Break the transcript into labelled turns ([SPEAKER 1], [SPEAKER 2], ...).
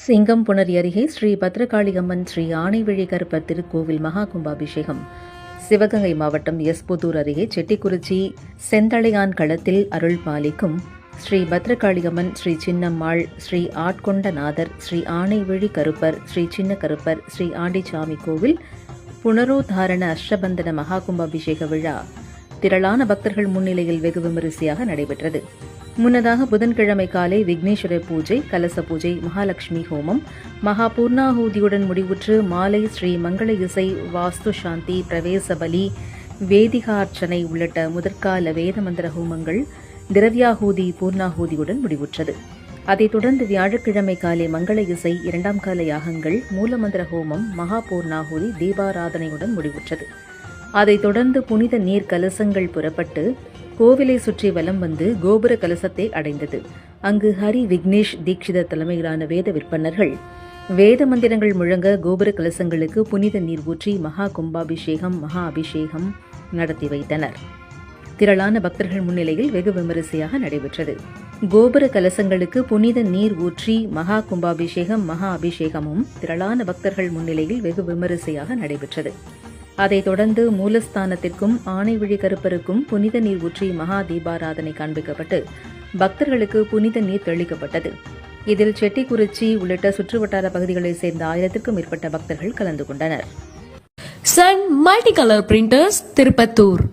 [SPEAKER 1] சிங்கம்புணரி அருகே ஸ்ரீ பத்ரகாளியம்மன் ஸ்ரீ ஆனைவிழி கருப்பர் திருக்கோவில் மகா கும்பாபிஷேகம். சிவகங்கை மாவட்டம் புதூர் அருகே செட்டிக்குறிச்சி செந்தளையான் களத்தில் அருள் பாலிக்கும் ஸ்ரீ பத்ரகாளியம்மன், ஸ்ரீ சின்னம்மாள், ஸ்ரீ ஆட்கொண்டநாதர், ஸ்ரீ ஆனைவிழி கருப்பர், ஸ்ரீ சின்ன கருப்பர், ஸ்ரீ ஆண்டிச்சாமி கோவில் புனரோத்தாரண அஷ்டபந்தன மகா கும்பாபிஷேக விழா திரளான பக்தர்கள் முன்னிலையில் வெகு விமரிசையாக நடைபெற்றது. முன்னதாக புதன்கிழமை காலை விக்னேஸ்வரர் பூஜை, கலச பூஜை, மகாலட்சுமி ஹோமம், மகா பூர்ணாஹூதியுடன் முடிவுற்று மாலை ஸ்ரீ மங்கள இசை, வாஸ்து சாந்தி, பிரவேச பலி, வேதிகார்ச்சனை உள்ளிட்ட முதற்கால வேத மந்திர ஹோமங்கள், திரவியாஹூதி, பூர்ணாஹூதியுடன் முடிவுற்றது. அதைத் தொடர்ந்து வியாழக்கிழமை காலை மங்கள இசை, இரண்டாம் கால யாகங்கள், மூலமந்திர ஹோமம், மகா பூர்ணாஹூதி, தீபாராதனையுடன் முடிவுற்றது. அதைத் தொடர்ந்து புனித நீர் கலசங்கள் புறப்பட்டு கோவிலை சுற்றி வலம் வந்து கோபுர கலசத்தை அடைந்தது. அங்கு ஹரி விக்னேஷ் தீட்சிதர் தலைமையிலான வேத விற்பனர்கள் வேத மந்திரங்கள் முழங்க கோபுர கலசங்களுக்கு புனித நீர் ஊற்றி மகா கும்பாபிஷேகம், மகா அபிஷேகம் நடத்தி வைத்தனர். திரளான பக்தர்கள் முன்னிலையில் வெகு விமரிசையாக நடைபெற்றது. கோபுர கலசங்களுக்கு புனித நீர் ஊற்றி மகா கும்பாபிஷேகம், மகா அபிஷேகமும் திரளான பக்தர்கள் முன்னிலையில் வெகு விமரிசையாக நடைபெற்றது. அதைத் தொடர்ந்து மூலஸ்தானத்திற்கும் ஆனைவிழி கருப்பருக்கும் புனித நீர் ஊற்றி மகா தீபாராதனை காண்பிக்கப்பட்டு பக்தர்களுக்கு புனித நீர் தெளிக்கப்பட்டது. இதில் செட்டிக்குறிச்சி உள்ளிட்ட சுற்றுவட்டார பகுதிகளைச் சேர்ந்த 1000க்கும் மேற்பட்ட பக்தர்கள் கலந்து கொண்டனர்.
[SPEAKER 2] Sun multi colour printers, Tirupattur.